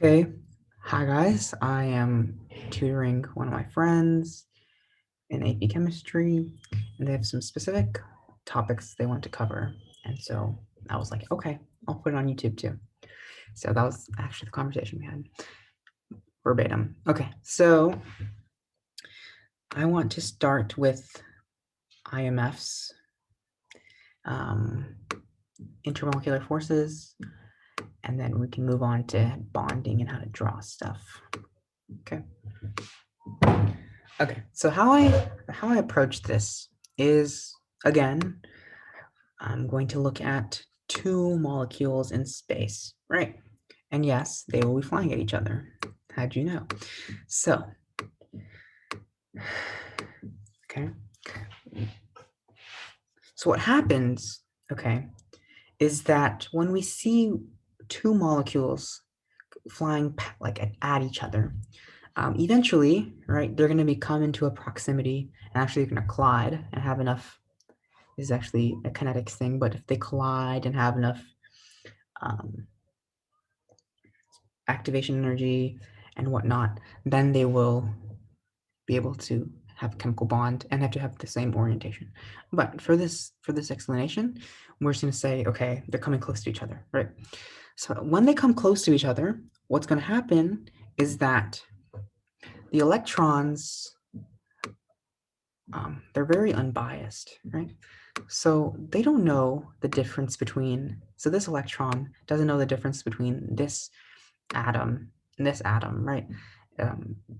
Okay, hi guys. I am tutoring one of my friends in AP Chemistry, and they have some specific topics they want to cover. And so I was like, okay, I'll put it on YouTube too. So that was actually the conversation we had, verbatim. Okay, so I want to start with IMFs, intermolecular forces, and then we can move on to bonding and how to draw stuff. Okay. Okay, so how I approach this is, again, I'm going to look at two molecules in space, right? And yes, they will be flying at each other. How'd you know? So, okay. So what happens, okay, is that when we see two molecules flying like at each other, eventually, right, they're going to come into a proximity and actually they're going to collide and have enough. This is actually a kinetics thing, but if they collide and have enough activation energy and whatnot, then they will be able to have a chemical bond and have to have the same orientation. But for this explanation, we're just going to say, okay, they're coming close to each other, right? So when they come close to each other, what's going to happen is that the electrons, they're very unbiased, right? So they don't know the difference between, so this electron doesn't know the difference between this atom and this atom, right?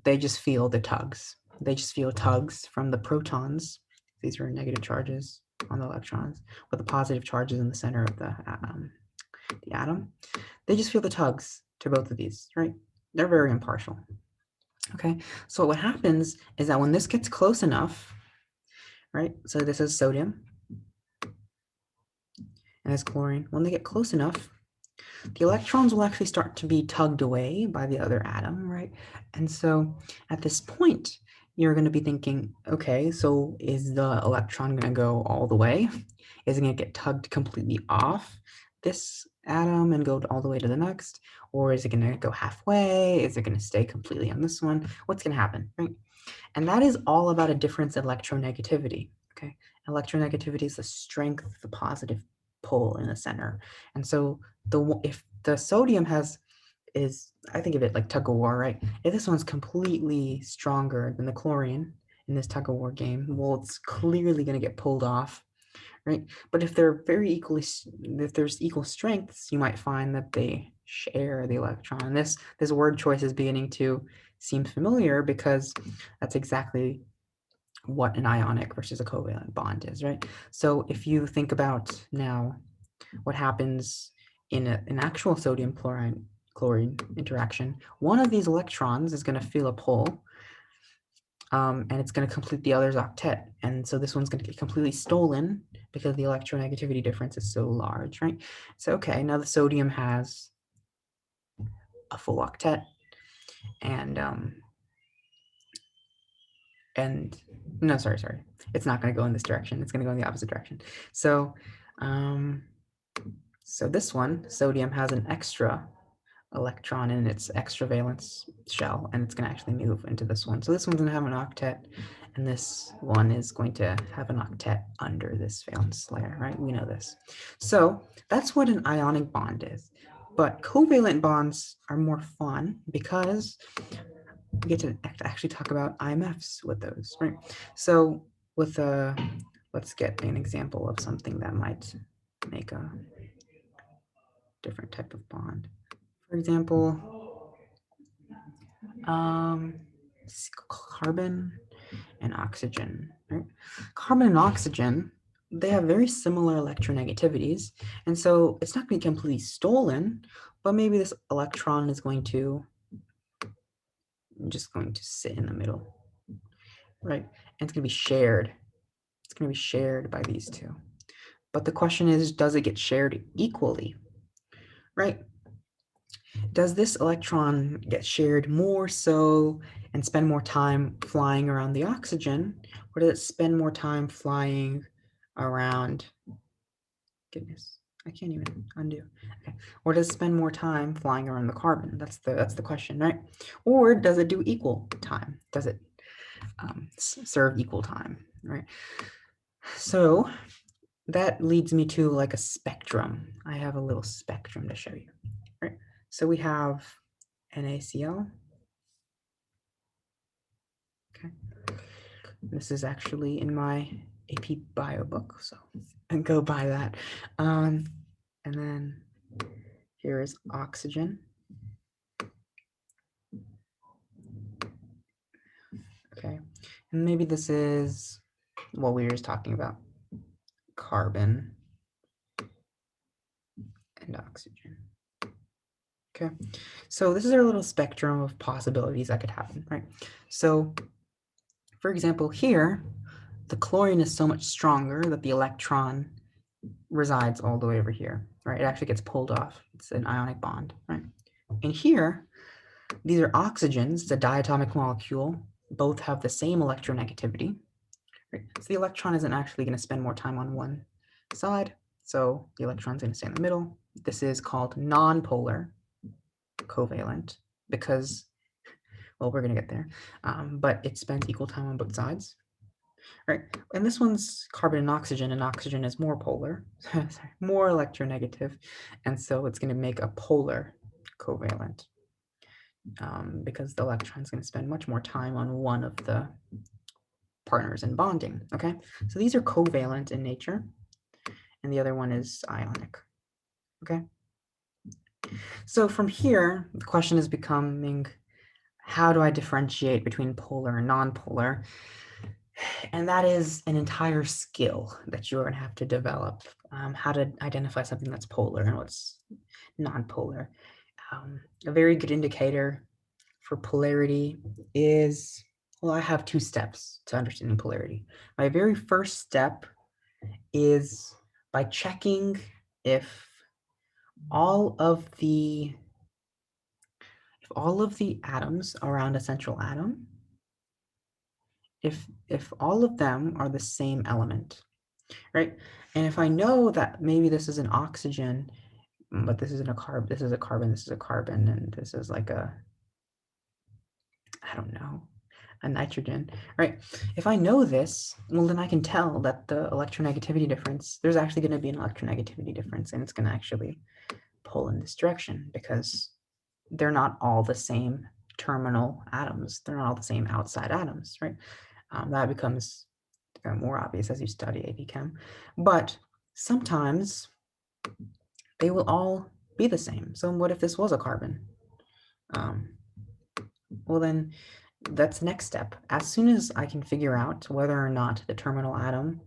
They just feel the tugs. They just feel tugs from the protons. These are negative charges on the electrons, with the positive charges in the center of the atom. They just feel the tugs to both of these, right? They're very impartial. Okay, so what happens is that when this gets close enough, right? So this is sodium and this chlorine. When they get close enough, the electrons will actually start to be tugged away by the other atom, right? And so at this point, you're going to be thinking, okay, so is the electron going to go all the way? Is it going to get tugged completely off this atom and go all the way to the next? Or is it going to go halfway? Is it going to stay completely on this one? What's going to happen, right? And that is all about a difference in electronegativity, okay? Electronegativity is the strength of the positive pole in the center. And so if the sodium is, I think of it like tug of war, right? If this one's completely stronger than the chlorine in this tug of war game, well, it's clearly going to get pulled off, right? But if they're if there's equal strengths, you might find that they share the electron. This word choice is beginning to seem familiar because that's exactly what an ionic versus a covalent bond is, right? So if you think about now what happens in an actual sodium chlorine interaction, one of these electrons is going to feel a pull, and it's going to complete the other's octet. And so this one's going to get completely stolen because the electronegativity difference is so large, right? So, okay, now the sodium has a full octet, and no, sorry, it's not going to go in this direction. It's going to go in the opposite direction. So, so this one, sodium, has an extra electron in its extra valence shell, and it's going to actually move into this one. So this one's going to have an octet, and this one is going to have an octet under this valence layer, right? We know this. So that's what an ionic bond is. But covalent bonds are more fun because we get to actually talk about IMFs with those, right? So with let's get an example of something that might make a different type of bond. For example, carbon and oxygen, right? Carbon and oxygen, they have very similar electronegativities, and so it's not going to be completely stolen, but maybe this electron is just going to sit in the middle, right? And it's going to be shared. It's going to be shared by these two. But the question is, does it get shared equally, right? Does this electron get shared more so and spend more time flying around the oxygen, or does it spend more time flying around, goodness, I can't even undo. Okay. Or does it spend more time flying around the carbon? That's the question, right? Or does it do equal time? Does it serve equal time, right? So that leads me to like a spectrum. I have a little spectrum to show you, right? So we have NaCl. Okay. This is actually in my AP Bio book, so and go buy that. And then here is oxygen. Okay, and maybe this is what we were just talking about, carbon and oxygen. Okay, so this is our little spectrum of possibilities that could happen, right? So, for example, here, the chlorine is so much stronger that the electron resides all the way over here, right? It actually gets pulled off. It's an ionic bond, right? And here, these are oxygens, it's a diatomic molecule. Both have the same electronegativity. Right? So the electron isn't actually going to spend more time on one side. So the electron's going to stay in the middle. This is called nonpolar covalent because, well, we're going to get there. But it spends equal time on both sides. Right, and this one's carbon and oxygen is more polar, sorry, more electronegative, and so it's going to make a polar covalent because the electron is going to spend much more time on one of the partners in bonding. Okay, so these are covalent in nature, and the other one is ionic. Okay, so from here, the question is becoming, how do I differentiate between polar and nonpolar? And that is an entire skill that you're going to have to develop, how to identify something that's polar and what's nonpolar. A very good indicator for polarity is, well, I have 2 steps to understanding polarity. My very first step is by checking if all of the atoms around a central atom, if all of them are the same element, right? And if I know that maybe this is an oxygen, but this isn't a carb, this is a carbon, this is a carbon, and this is like a, I don't know, a nitrogen, right? If I know this, well, then I can tell that the electronegativity difference, there's actually going to be an electronegativity difference, and it's going to actually pull in this direction because they're not all the same terminal atoms. They're not all the same outside atoms, right? That becomes more obvious as you study AP Chem. But sometimes they will all be the same. So what if this was a carbon? Well, then that's next step. As soon as I can figure out whether or not the terminal atom,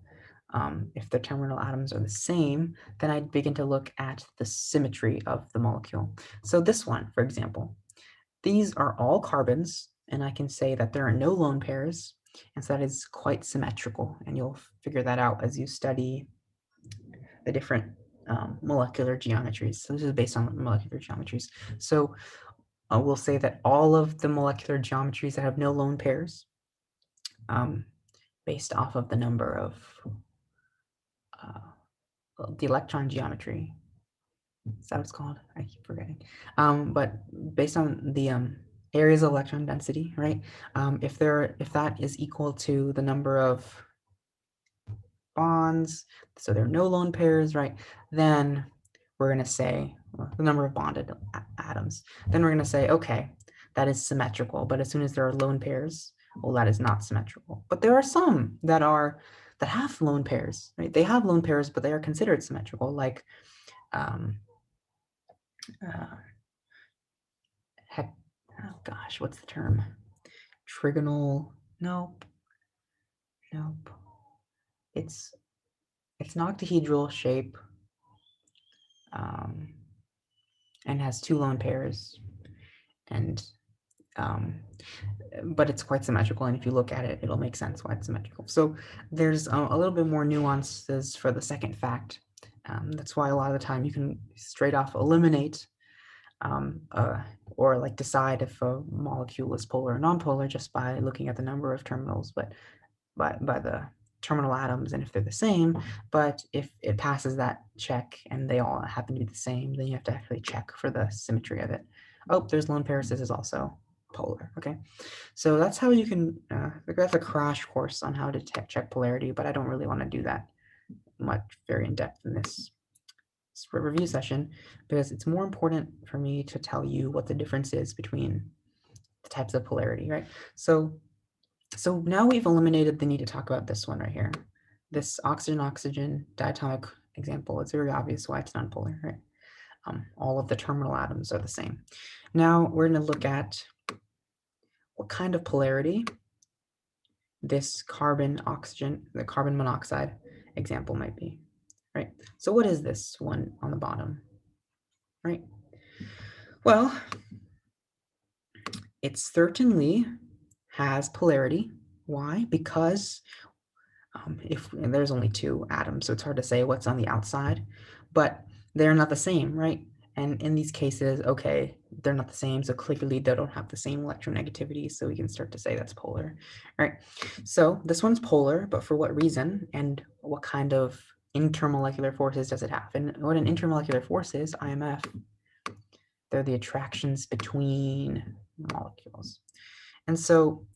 if the terminal atoms are the same, then I begin to look at the symmetry of the molecule. So this one, for example, these are all carbons, and I can say that there are no lone pairs, and so that is quite symmetrical, and you'll figure that out as you study the different molecular geometries. So this is based on molecular geometries. So we'll say that all of the molecular geometries that have no lone pairs, based off of the number of the electron geometry, is that what it's called? I keep forgetting. But based on the areas of electron density, right? If that is equal to the number of bonds, so there are no lone pairs, right? Then we're going to say the number of bonded atoms. Then we're going to say, okay, that is symmetrical. But as soon as there are lone pairs, well, that is not symmetrical. But there are some that have lone pairs, right? They have lone pairs, but they are considered symmetrical, like oh gosh, what's the term? Trigonal? Nope. It's an octahedral shape, and has 2 lone pairs, and but it's quite symmetrical. And if you look at it, it'll make sense why it's symmetrical. So there's a little bit more nuances for the second fact. That's why a lot of the time you can straight off eliminate or like decide if a molecule is polar or nonpolar just by looking at the number of terminals, but by the terminal atoms and if they're the same, but if it passes that check and they all happen to be the same, then you have to actually check for the symmetry of it. Oh, there's lone pairs. This is also polar. Okay, so that's how you can, that's a crash course on how to check polarity, but I don't really want to do that very in depth in this review session, because it's more important for me to tell you what the difference is between the types of polarity, right? So now we've eliminated the need to talk about this one right here. This oxygen-oxygen diatomic example, it's very obvious why it's nonpolar, right? All of the terminal atoms are the same. Now we're going to look at what kind of polarity this carbon-oxygen, the carbon monoxide example might be, right? So what is this one on the bottom, right? Well, it certainly has polarity. Why? Because if there's only two atoms, so it's hard to say what's on the outside, but they're not the same, right? And in these cases, okay, they're not the same, so clearly they don't have the same electronegativity, so we can start to say that's polar, right? So this one's polar, but for what reason and what kind of intermolecular forces does it have? And what an intermolecular force is, IMF, they're the attractions between molecules. And so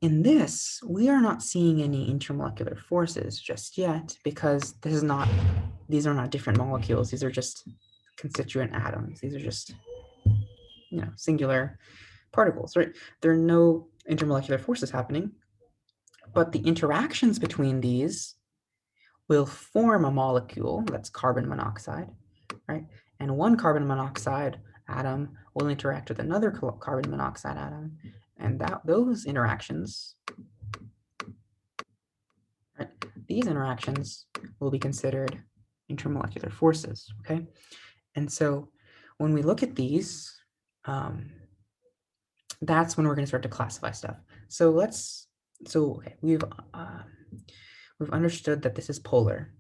in this, we are not seeing any intermolecular forces just yet, because these are not different molecules. These are just constituent atoms. These are just, singular particles, right? There are no intermolecular forces happening, but the interactions between these will form a molecule that's carbon monoxide, right? And one carbon monoxide atom will interact with another carbon monoxide atom, and those interactions, right, these interactions will be considered intermolecular forces, okay? And so when we look at these, that's when we're going to start to classify stuff. So okay, we've understood that this is polar,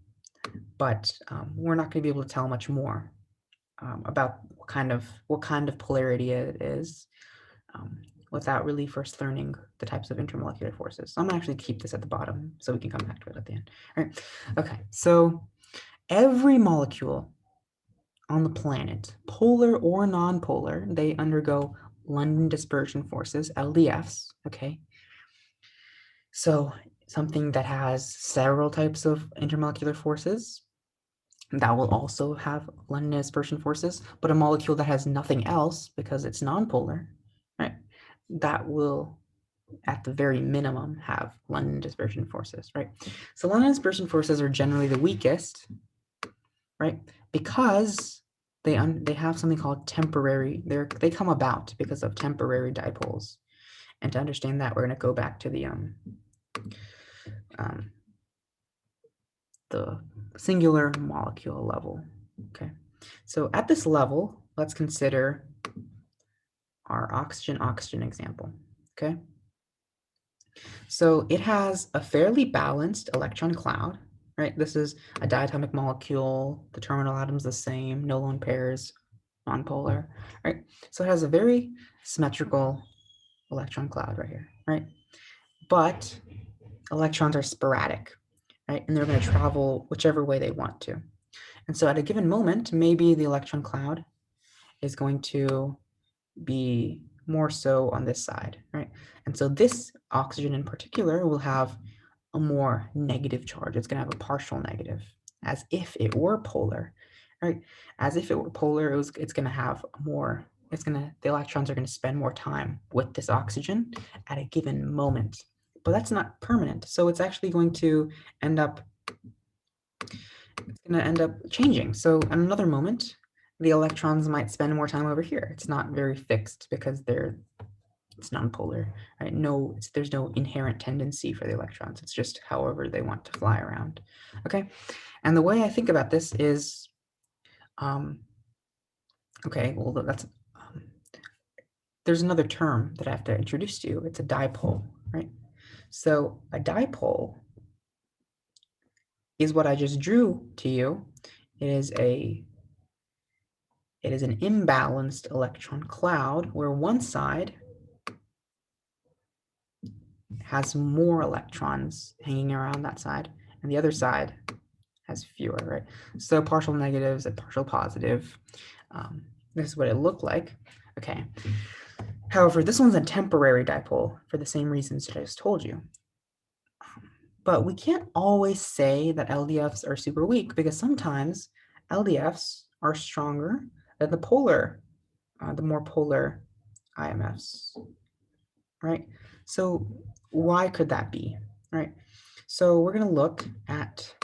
but we're not going to be able to tell much more about what kind of polarity it is without really first learning the types of intermolecular forces. So I'm going to actually keep this at the bottom so we can come back to it at the end. All right. Okay. So every molecule on the planet, polar or nonpolar, they undergo London dispersion forces, LDFs. Okay. So something that has several types of intermolecular forces, that will also have London dispersion forces, but a molecule that has nothing else because it's nonpolar, right, that will at the very minimum have London dispersion forces, right? So London dispersion forces are generally the weakest, right, because they have something called temporary, they come about because of temporary dipoles. And to understand that, we're going to go back to the singular molecule level. Okay, so at this level, let's consider our oxygen-oxygen example. Okay, so it has a fairly balanced electron cloud, right? This is a diatomic molecule. The terminal atom's the same, no lone pairs, nonpolar, right? So it has a very symmetrical electron cloud right here, right? But electrons are sporadic, right? And they're going to travel whichever way they want to. And so at a given moment, maybe the electron cloud is going to be more so on this side, right? And so this oxygen in particular will have a more negative charge. It's going to have a partial negative, as if it were polar, right? As if it were polar, it's going to have more, the electrons are going to spend more time with this oxygen at a given moment. But that's not permanent. So it's actually going to end up changing. So at another moment, the electrons might spend more time over here. It's not very fixed because it's nonpolar, right? There's no inherent tendency for the electrons. It's just however they want to fly around. Okay, and the way I think about this is, okay, well there's another term that I have to introduce to you. It's a dipole, right? So a dipole is what I just drew to you. It is an imbalanced electron cloud where one side has more electrons hanging around that side, and the other side has fewer, right? So partial negatives and partial positive. This is what it looked like. Okay. However, this one's a temporary dipole for the same reasons that I just told you. But we can't always say that LDFs are super weak, because sometimes LDFs are stronger than the more polar IMFs, right? So why could that be, right? So we're going to look at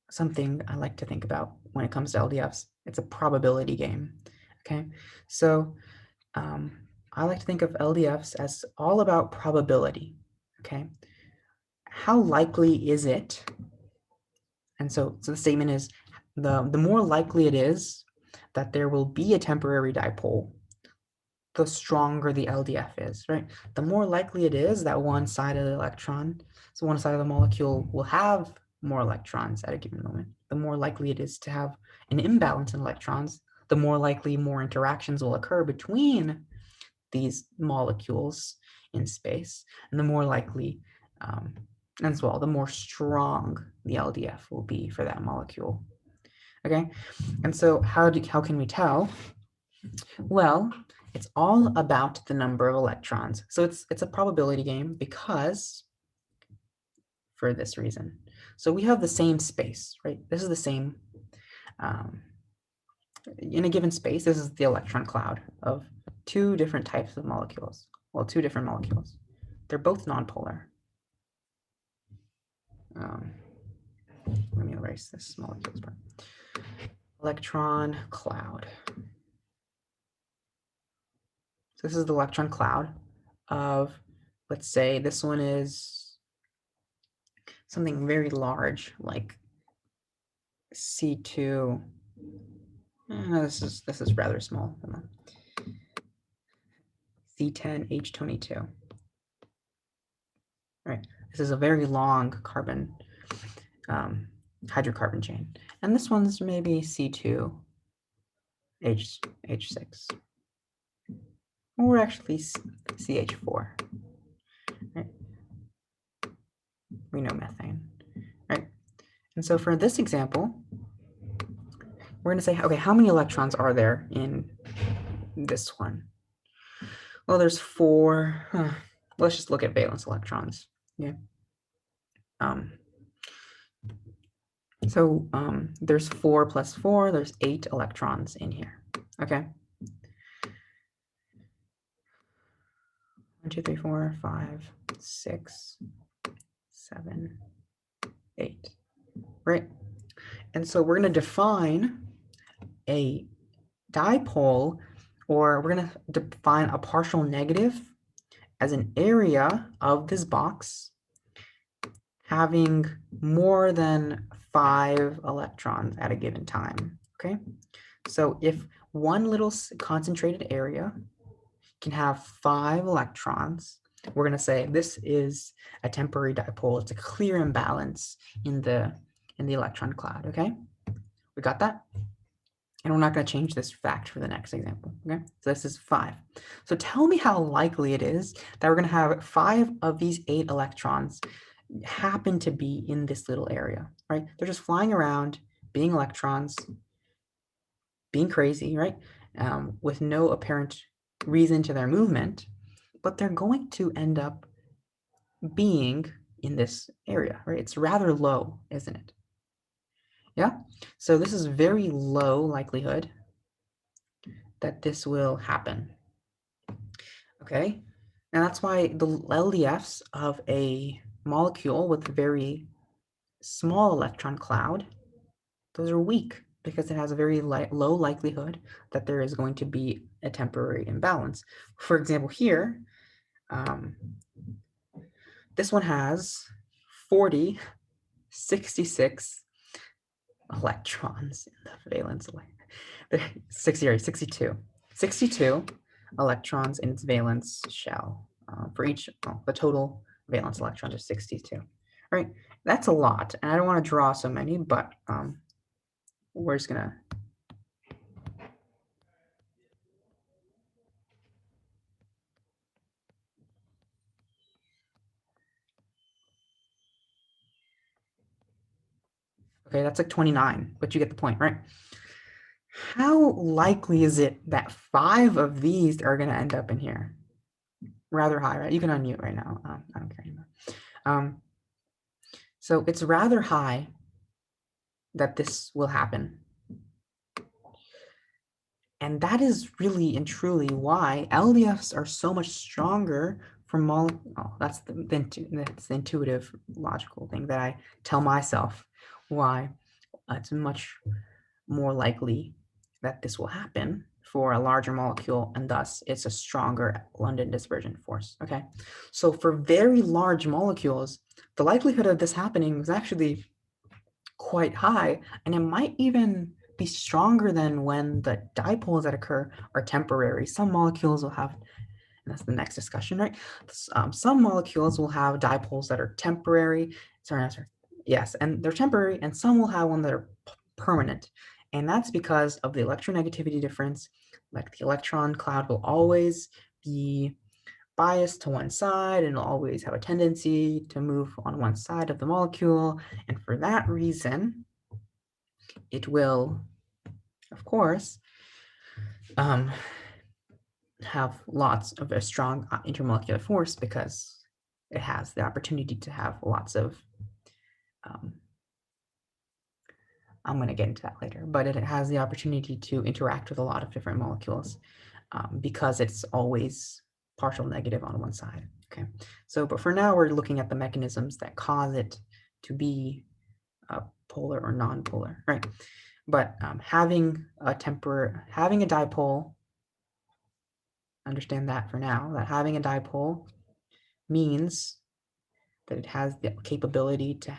something I like to think about when it comes to LDFs. It's a probability game, okay? So I like to think of LDFs as all about probability, okay? How likely is it? And so the statement is, the more likely it is that there will be a temporary dipole, the stronger the LDF is, right? The more likely it is that one side of the electron, so one side of the molecule will have more electrons at a given moment, the more likely it is to have an imbalance in electrons, the more likely more interactions will occur between these molecules in space, and the more likely, as well, the more strong the LDF will be for that molecule. Okay, and so how can we tell? Well, it's all about the number of electrons. So it's a probability game because, for this reason. So we have the same space, right? This is the same, in a given space, this is the electron cloud of two different types of molecules. Well, two different molecules. They're both nonpolar. Let me erase this molecules part. Electron cloud. So this is the electron cloud of, let's say this one is something very large, like C2. This is rather small. C10H22. Right. This is a very long carbon, hydrocarbon chain, and this one's maybe C2H6, or actually CH4. Right. We know methane, right? And so for this example, we're going to say, okay, how many electrons are there in this one? Well, there's 4. Let's just look at valence electrons. Yeah. So there's 4 plus 4. There's 8 electrons in here. Okay. 1, 2, 3, 4, 5, 6, 7, 8. Right. And so we're going to define a dipole, or we're going to define a partial negative as an area of this box having more than 5 electrons at a given time. Okay. So if one little concentrated area can have 5 electrons, we're going to say this is a temporary dipole. It's a clear imbalance in the electron cloud. Okay, we got that? And we're not going to change this fact for the next example. Okay, so this is 5. So tell me how likely it is that we're going to have 5 of these 8 electrons happen to be in this little area, right? They're just flying around, being electrons, being crazy, right? With no apparent reason to their movement, but they're going to end up being in this area, right? It's rather low, isn't it? Yeah, so this is very low likelihood that this will happen. Okay, and that's why the LDFs of a molecule with a very small electron cloud, those are weak, because it has a very low likelihood that there is going to be a temporary imbalance. For example, here, this one has 40, 66 electrons in the valence. 62 electrons in its valence shell for each. The total valence electrons are 62. All right, that's a lot, and I don't want to draw so many, but we're just gonna. Okay, that's like 29, but you get the point, right? How likely is it that 5 of these are going to end up in here? Rather high, right? You can unmute right now. I don't care anymore. So it's rather high that this will happen. And that is really and truly why LDFs are so much stronger from that's the intuitive logical thing that I tell myself why it's much more likely that this will happen for a larger molecule, and thus it's a stronger London dispersion force. Okay, so for very large molecules, the likelihood of this happening is actually quite high, and it might even be stronger than when the dipoles that occur are temporary. Some molecules will have, and that's the next discussion, right? Some molecules will have dipoles that are temporary. Sorry, yes, and they're temporary, and some will have one that are permanent. And that's because of the electronegativity difference. Like the electron cloud will always be biased to one side and will always have a tendency to move on one side of the molecule. And for that reason, it will, of course, have lots of a strong intermolecular force because it has the opportunity to have lots of, I'm going to get into that later, but it has the opportunity to interact with a lot of different molecules because it's always partial negative on one side. Okay, so but for now we're looking at the mechanisms that cause it to be polar or non-polar, right? But having a dipole, understand that for now, that having a dipole means that it has the capability to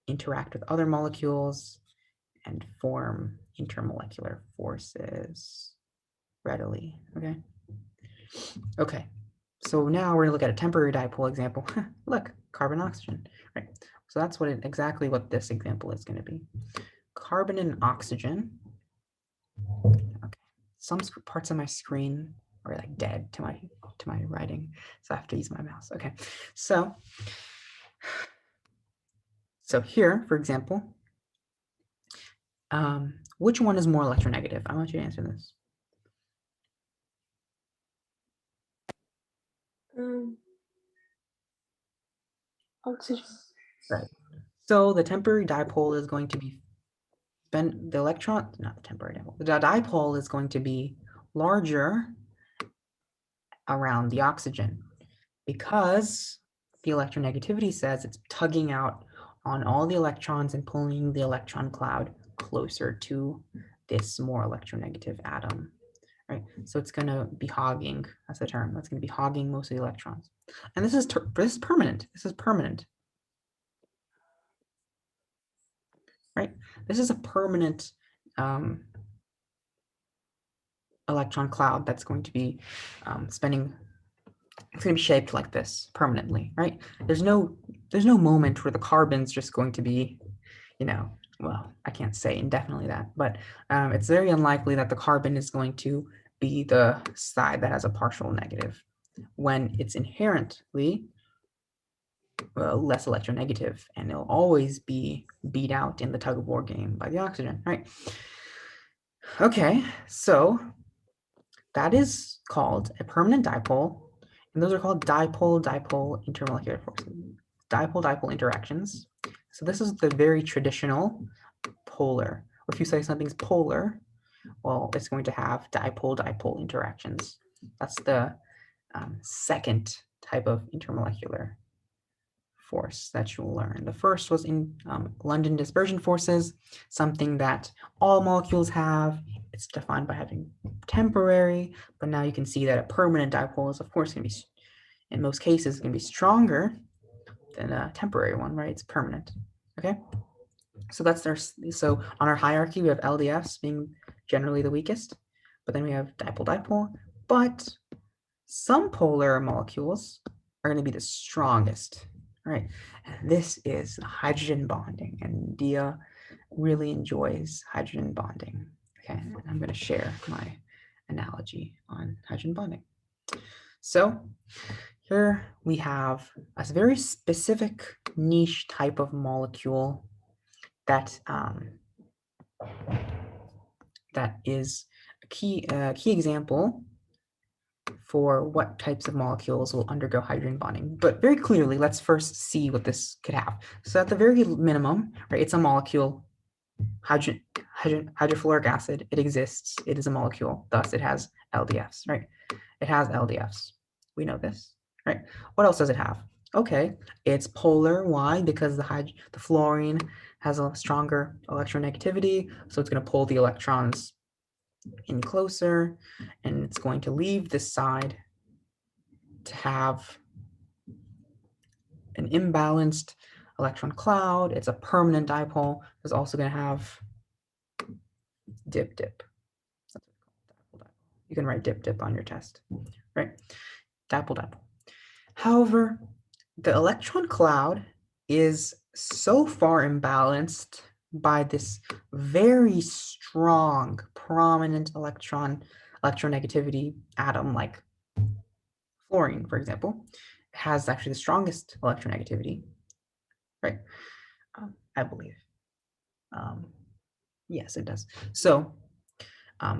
interact with other molecules and form intermolecular forces readily, okay? Okay, so now we're gonna look at a temporary dipole example. Look, carbon, oxygen, right? So that's exactly what this example is gonna be. Carbon and oxygen. Okay, some parts of my screen are like dead to my writing, so I have to use my mouse. Okay, so here, for example, which one is more electronegative? I want you to answer this. Oxygen. Right. So the temporary dipole is going to be the electron, not the temporary dipole. The dipole is going to be larger around the oxygen because the electronegativity says it's tugging out on all the electrons and pulling the electron cloud closer to this more electronegative atom, right? So it's going to be hogging, that's the term, that's going to be hogging most of the electrons. And this is permanent. This is permanent, right? This is a permanent electron cloud that's going to be spending, it's going to be shaped like this permanently, right? There's no moment where the carbon's just going to be, well, I can't say indefinitely that, but it's very unlikely that the carbon is going to be the side that has a partial negative when it's inherently less electronegative, and it'll always be beat out in the tug of war game by the oxygen, right? Okay, so that is called a permanent dipole, and those are called dipole-dipole intermolecular forces, dipole-dipole interactions. So this is the very traditional polar. If you say something's polar, well, it's going to have dipole-dipole interactions. That's the second type of intermolecular force that you'll learn. The first was in London dispersion forces, something that all molecules have. It's defined by having temporary, but now you can see that a permanent dipole is, of course, going to be, in most cases, going to be stronger than a temporary one, right? It's permanent, okay? So that's so on our hierarchy, we have LDFs being generally the weakest, but then we have dipole-dipole, but some polar molecules are going to be the strongest, right? And this is hydrogen bonding, and Dia really enjoys hydrogen bonding. Okay, and I'm going to share my analogy on hydrogen bonding. So here we have a very specific niche type of molecule that that is a key example for what types of molecules will undergo hydrogen bonding. But very clearly, let's first see what this could have. So at the very minimum, right, it's a molecule, hydrofluoric acid, it exists, it is a molecule, thus it has LDFs, right? It has LDFs. We know this, right? What else does it have? Okay, it's polar. Why? Because the fluorine has a stronger electronegativity, so it's going to pull the electrons in closer, and it's going to leave this side to have an imbalanced electron cloud. It's a permanent dipole. It's also going to have dip-dip. You can write dip-dip on your test, right? Dipole-dipole. However, the electron cloud is so far imbalanced by this very strong, prominent electronegativity atom like fluorine, for example, has actually the strongest electronegativity, right? I believe. Yes, it does. So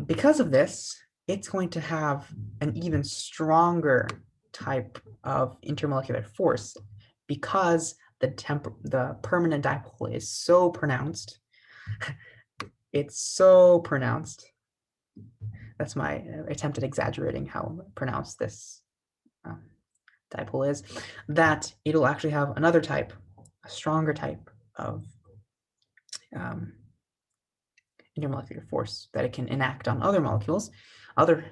because of this, it's going to have an even stronger type of intermolecular force because the permanent dipole is so pronounced. It's so pronounced. That's my attempt at exaggerating how pronounced this dipole is, that it'll actually have another type, a stronger type of intermolecular force that it can enact on other molecules, other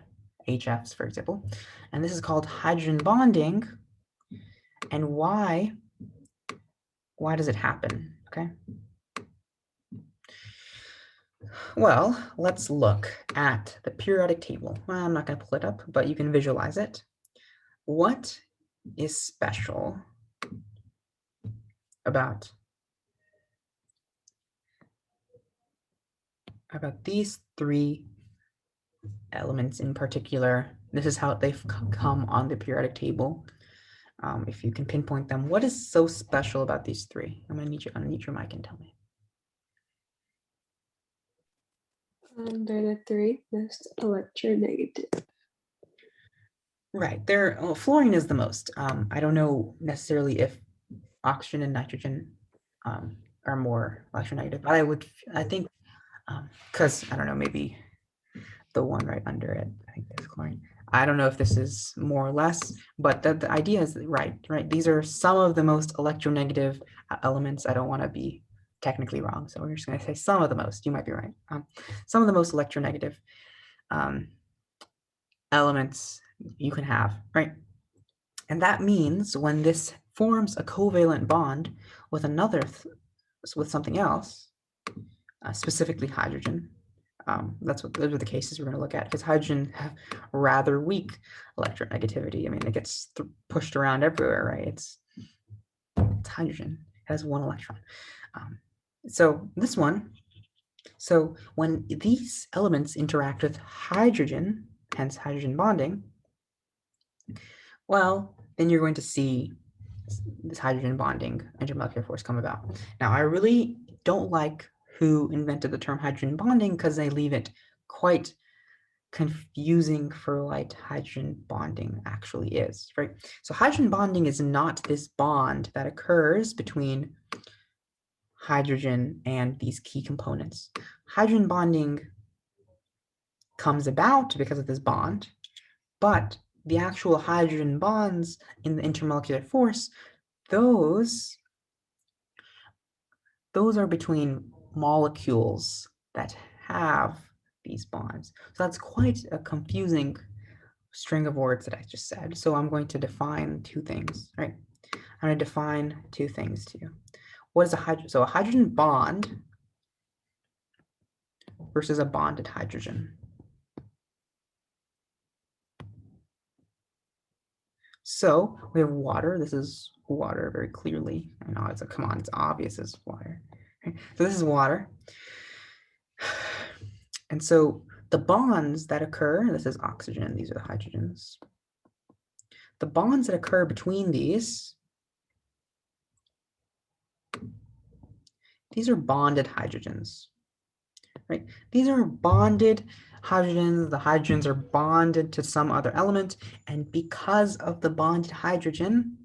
HFs, for example. And this is called hydrogen bonding. And why does it happen? Okay. Well, let's look at the periodic table. Well, I'm not going to pull it up, but you can visualize it. What is special about these three elements in particular? This is how they've come on the periodic table. If you can pinpoint them, what is so special about these three? I'm going to need you to unmute your mic and tell me. They're the three most electronegative. Right. Fluorine is the most. I don't know necessarily if oxygen and nitrogen are more electronegative, but I think, because I don't know, maybe the one right under it, I think there's chlorine. I don't know if this is more or less, but the idea is right. These are some of the most electronegative elements. I don't want to be technically wrong, so we're just going to say some of the most. You might be right. Some of the most electronegative elements you can have, right? And that means when this forms a covalent bond with with something else, specifically hydrogen, those are the cases we're going to look at, because hydrogen have rather weak electronegativity. I mean, it gets pushed around everywhere, right? It's hydrogen, it has one electron. So this one, so when these elements interact with hydrogen, hence hydrogen bonding, well, then you're going to see this hydrogen bonding intermolecular force come about. Now, I really don't like who invented the term hydrogen bonding because they leave it quite confusing for what hydrogen bonding actually is, right? So hydrogen bonding is not this bond that occurs between hydrogen and these key components. Hydrogen bonding comes about because of this bond, but the actual hydrogen bonds in the intermolecular force, those are between molecules that have these bonds. So that's quite a confusing string of words that I just said. So I'm going to define two things, right? I'm going to define two things to you. What is a hydrogen? So a hydrogen bond versus a bonded hydrogen. So we have water. This is water very clearly. I know it's come on, it's obvious it's water. Okay? So this is water. And so the bonds that occur, this is oxygen, these are the hydrogens. The bonds that occur between these these are bonded hydrogens, right? These are bonded hydrogens. The hydrogens are bonded to some other element, and because of the bonded hydrogen,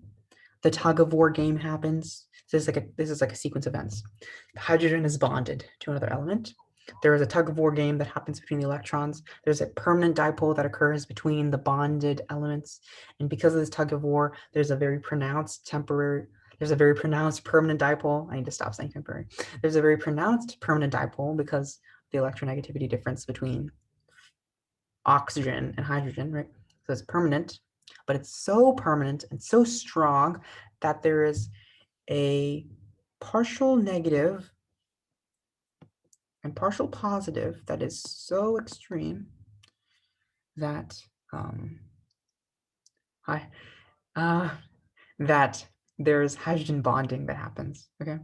the tug of war game happens. This is like a sequence of events. The hydrogen is bonded to another element. There is a tug of war game that happens between the electrons. There's a permanent dipole that occurs between the bonded elements. And because of this tug of war, there's a very pronounced permanent dipole. I need to stop saying temporary. There's a very pronounced permanent dipole because the electronegativity difference between oxygen and hydrogen, right? So it's permanent, but it's so permanent and so strong that there is a partial negative and partial positive that is so extreme that that there's hydrogen bonding that happens. Okay.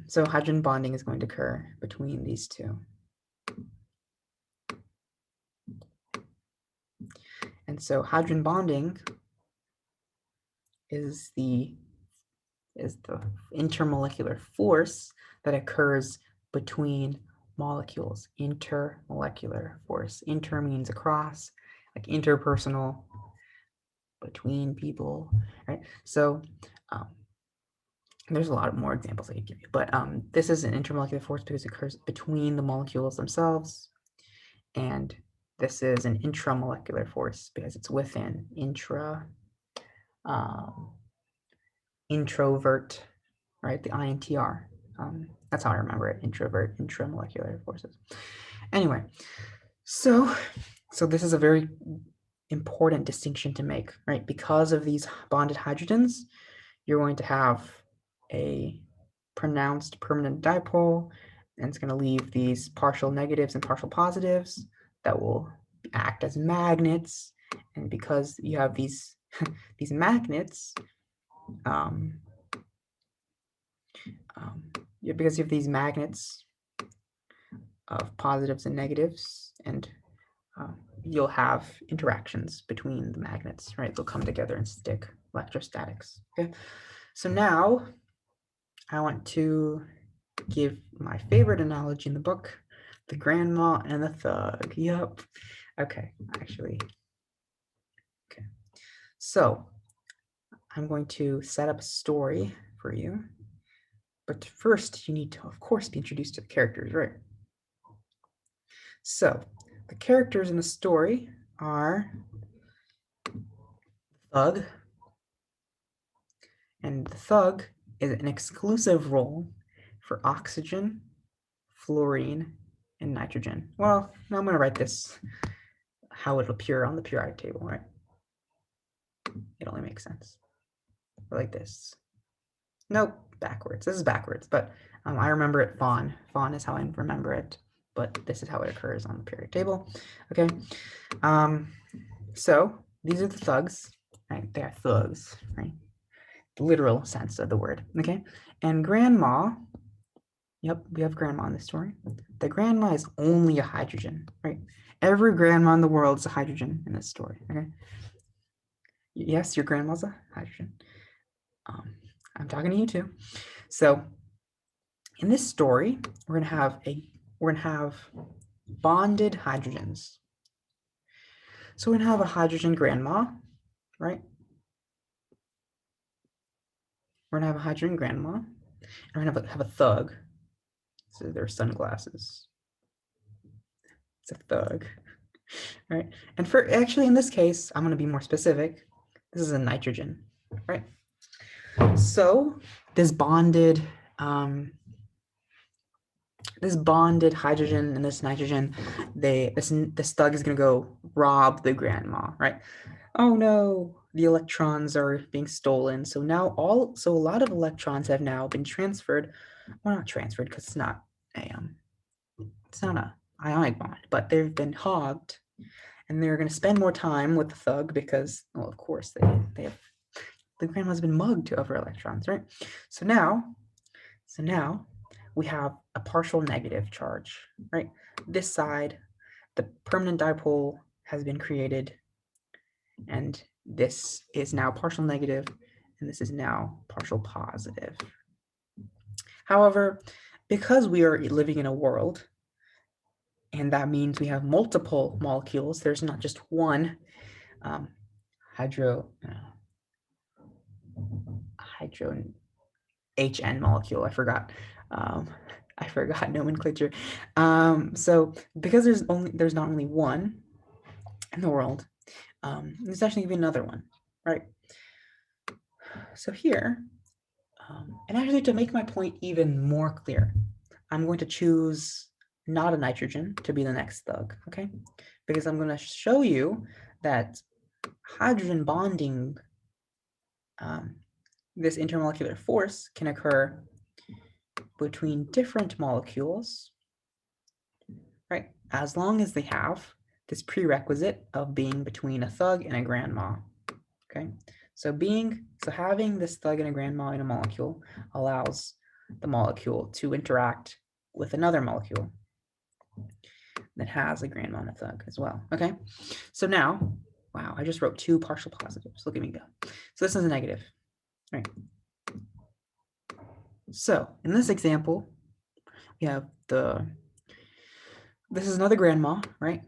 So hydrogen bonding is going to occur between these two. And so hydrogen bonding is the intermolecular force that occurs between molecules. Intermolecular force. Inter means across, like interpersonal, between people, right? So there's a lot of more examples I could give you, but this is an intermolecular force because it occurs between the molecules themselves, and this is an intramolecular force because it's within introvert, right? The INTR. That's how I remember it, introvert, intramolecular forces. Anyway, so this is a very important distinction to make, right? Because of these bonded hydrogens, you're going to have a pronounced permanent dipole, and it's going to leave these partial negatives and partial positives that will act as magnets. And because you have these these magnets, because you have these magnets of positives and negatives, and you'll have interactions between the magnets, right? They'll come together and stick, electrostatics. Okay, so now I want to give my favorite analogy in the book, the grandma and the thug. Yep. Okay, actually. Okay. So I'm going to set up a story for you. But first, you need to, of course, be introduced to the characters, right? So the characters in the story are Thug. And the Thug is an exclusive role for oxygen, fluorine, and nitrogen. Well, now I'm going to write this how it'll appear on the periodic table, right? It only makes sense. Like this. Nope, backwards. This is backwards, but I remember it fawn. Fawn is how I remember it, but this is how it occurs on the periodic table. Okay. So these are the thugs, right? They are thugs, right? The literal sense of the word. Okay. And grandma. Yep, we have grandma in this story. The grandma is only a hydrogen, right? Every grandma in the world is a hydrogen in this story. Okay. Yes, your grandma's a hydrogen. I'm talking to you too. So in this story, we're gonna have bonded hydrogens. So we're gonna have a hydrogen grandma, right? We're gonna have a hydrogen grandma, and we're gonna have a thug. So their sunglasses. It's a thug, right? And for actually in this case, I'm gonna be more specific. This is a nitrogen, right? So this bonded hydrogen and this nitrogen, this thug is gonna go rob the grandma, right? Oh no, the electrons are being stolen. So now a lot of electrons have now been transferred. Well, not transferred because it's not a ionic bond, but they've been hogged, and they're gonna spend more time with the thug because, well, of course they have the grandma's been mugged of her electrons, right? So now we have a partial negative charge, right? This side, the permanent dipole has been created, and this is now partial negative, and this is now partial positive. However, because we are living in a world, and that means we have multiple molecules, there's not just one hydro HN molecule. I forgot. I forgot nomenclature. So because there's not only one in the world, there's actually gonna be another one, right? So here, and actually to make my point even more clear, I'm going to choose not a nitrogen to be the next thug, okay? Because I'm going to show you that hydrogen bonding, this intermolecular force can occur between different molecules, right? As long as they have this prerequisite of being between a thug and a grandma, okay? So having this thug and a grandma in a molecule allows the molecule to interact with another molecule that has a grandma and a thug as well, okay? So now, wow, I just wrote two partial positives. Look at me go. So this is a negative, right? So in this example, we have this is another grandma, right?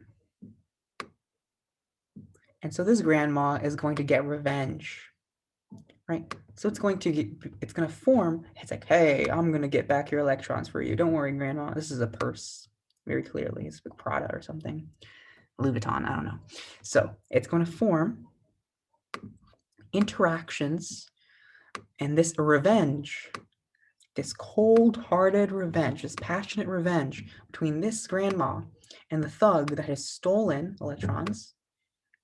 And so this grandma is going to get revenge, right? So it's going to form, it's like, hey, I'm going to get back your electrons for you. Don't worry, grandma. This is a purse, very clearly. It's like Prada or something. Louis Vuitton, I don't know. So it's going to form interactions, and this revenge, this cold-hearted revenge, this passionate revenge between this grandma and the thug that has stolen electrons.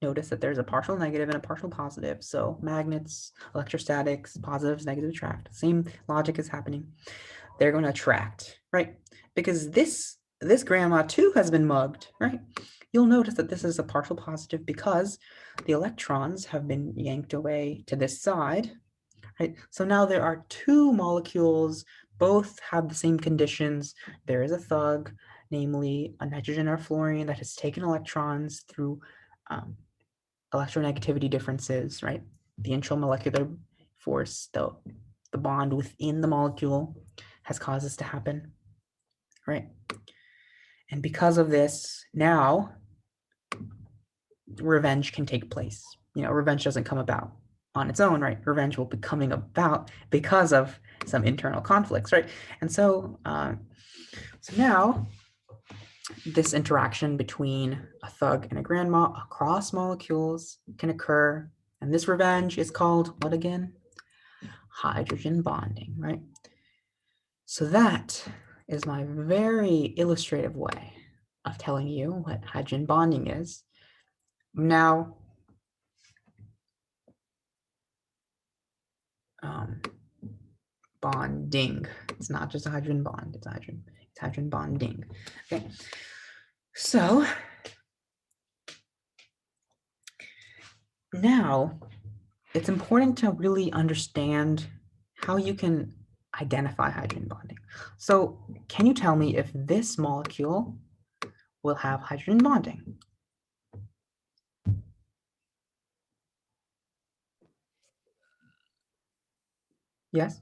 Notice that there's a partial negative and a partial positive. So magnets, electrostatics, positives, negatives attract. Same logic is happening. They're going to attract, right? Because this grandma too has been mugged, right? You'll notice that this is a partial positive because the electrons have been yanked away to this side, right? So now there are two molecules, both have the same conditions. There is a thug, namely a nitrogen or fluorine that has taken electrons through electronegativity differences, right? The intramolecular force, the bond within the molecule has caused this to happen, right? And because of this, now revenge can take place. Revenge doesn't come about on its own, right? Revenge will be coming about because of some internal conflicts, right? And so now this interaction between a thug and a grandma across molecules can occur, and this revenge is called what again? Hydrogen bonding, right? So that is my very illustrative way of telling you what hydrogen bonding is. Now, bonding. It's not just a hydrogen bond, it's hydrogen bonding. Okay. So now it's important to really understand how you can identify hydrogen bonding. So can you tell me if this molecule will have hydrogen bonding? Yes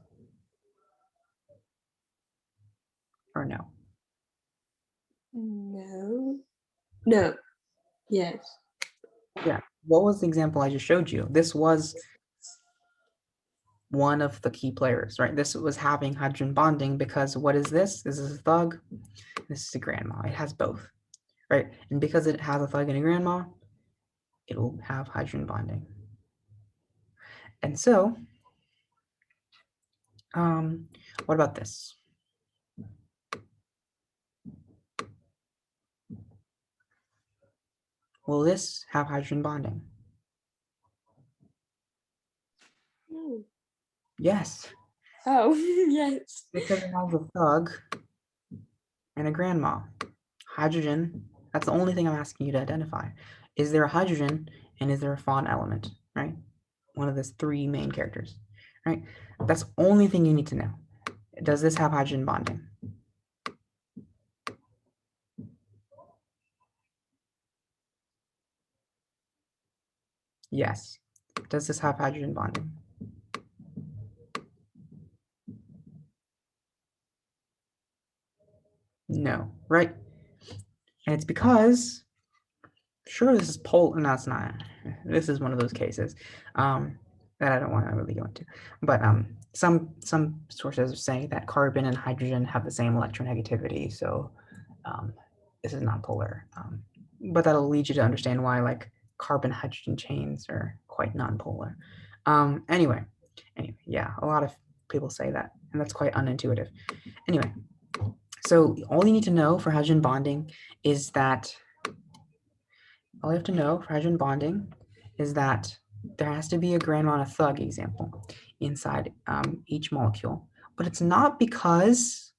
or no? No. No. Yes. Yeah. What was the example I just showed you? This was one of the key players, right? This was having hydrogen bonding because what is this? This is a thug. This is a grandma. It has both, right? And because it has a thug and a grandma, it will have hydrogen bonding. And so, what about this? Will this have hydrogen bonding? No. Yes. Oh, yes. Because it has a thug and a grandma. Hydrogen, that's the only thing I'm asking you to identify. Is there a hydrogen and is there a Fawn element, right? One of those three main characters, right? That's the only thing you need to know. Does this have hydrogen bonding? Yes. Does this have hydrogen bonding? No, right? And it's because, sure, this is no, it's not. This is one of those cases that I don't want to really go into. But some sources say that carbon and hydrogen have the same electronegativity, so this is nonpolar. But that'll lead you to understand why like carbon-hydrogen chains are quite nonpolar. Anyway, yeah, a lot of people say that, and that's quite unintuitive. Anyway, so all you need to know for hydrogen bonding is that all you have to know for hydrogen bonding is that there has to be a Grandmont Thug example inside each molecule, but it's not because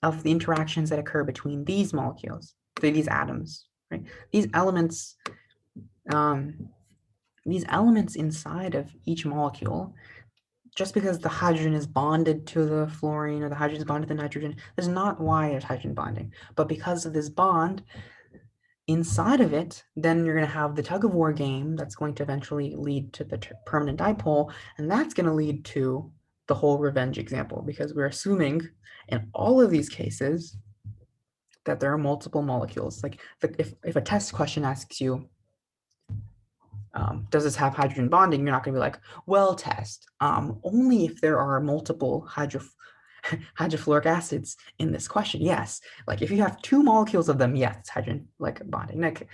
of the interactions that occur between these molecules, these atoms, right? These elements inside of each molecule, just because the hydrogen is bonded to the fluorine or the hydrogen is bonded to the nitrogen, that's not why there's hydrogen bonding. But because of this bond inside of it, then you're going to have the tug of war game that's going to eventually lead to the permanent dipole, and that's going to lead to the whole revenge example, because we're assuming in all of these cases that there are multiple molecules. Like if a test question asks you, does this have hydrogen bonding? You're not going to be like, well, test. Only if there are multiple hydrofluoric acids in this question. Yes. Like if you have two molecules of them, yes, it's hydrogen like bonding. Like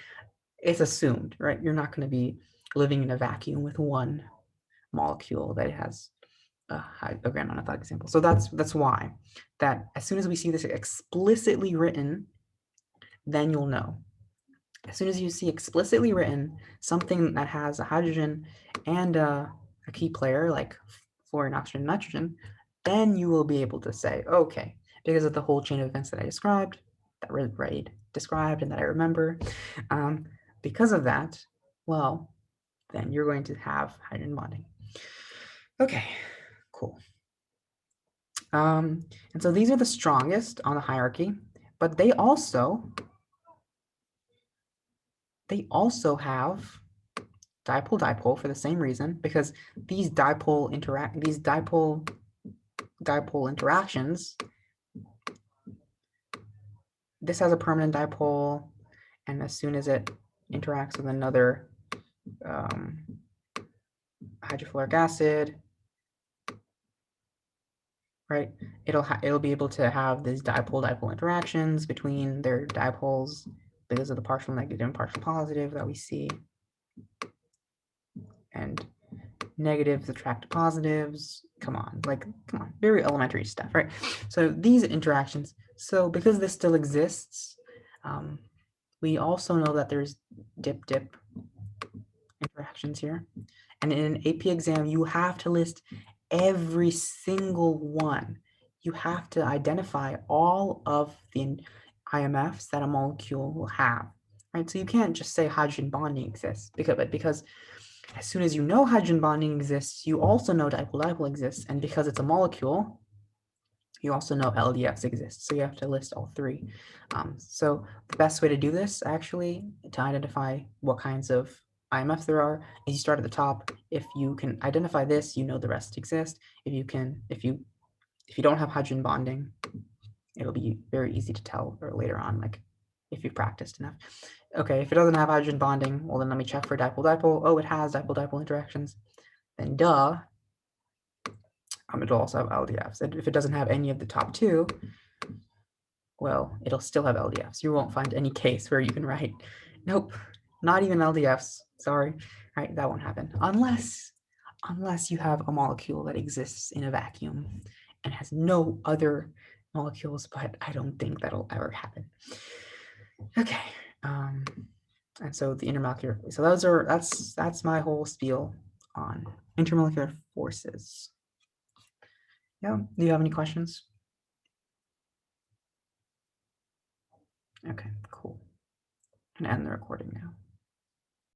it's assumed, right? You're not going to be living in a vacuum with one molecule that has a Grandmont Thug example. So that's why that as soon as we see this explicitly written, then you'll know. As soon as you see explicitly written something that has a hydrogen and a key player like fluorine, oxygen, nitrogen, then you will be able to say, okay, because of the whole chain of events that I described, that Ray described and that I remember, because of that, well, then you're going to have hydrogen bonding. Okay, cool. And so these are the strongest on the hierarchy, but they also have dipole-dipole for the same reason, because these dipole interactions, this has a permanent dipole, and as soon as it interacts with another hydrofluoric acid, right, it'll be able to have these dipole-dipole interactions between their dipoles because of the partial negative and partial positive that we see. And negatives attract positives. Come on, very elementary stuff, right? So these interactions, so because this still exists, we also know that there's dip-dip interactions here. And in an AP exam, you have to list every single one. You have to identify all of the IMFs that a molecule will have, right? So you can't just say hydrogen bonding exists, because as soon as you know hydrogen bonding exists, you also know dipole-dipole exists, and because it's a molecule, you also know LDFs exist. So you have to list all three. So the best way to do this, actually, to identify what kinds of IMFs there are, is you start at the top. If you can identify this, you know the rest exist. If you don't have hydrogen bonding, it'll be very easy to tell or later on, like if you've practiced enough. Okay, if it doesn't have hydrogen bonding, well then let me check for dipole-dipole. Oh, it has dipole-dipole interactions. Then duh, it'll also have LDFs. And if it doesn't have any of the top two, well, it'll still have LDFs. You won't find any case where you can write, nope, not even LDFs. Sorry, right? That won't happen unless you have a molecule that exists in a vacuum and has no other molecules, but I don't think that'll ever happen. Okay, and so the intermolecular. So that's my whole spiel on intermolecular forces. Yeah. Do you have any questions? Okay, cool. I'm gonna end the recording now.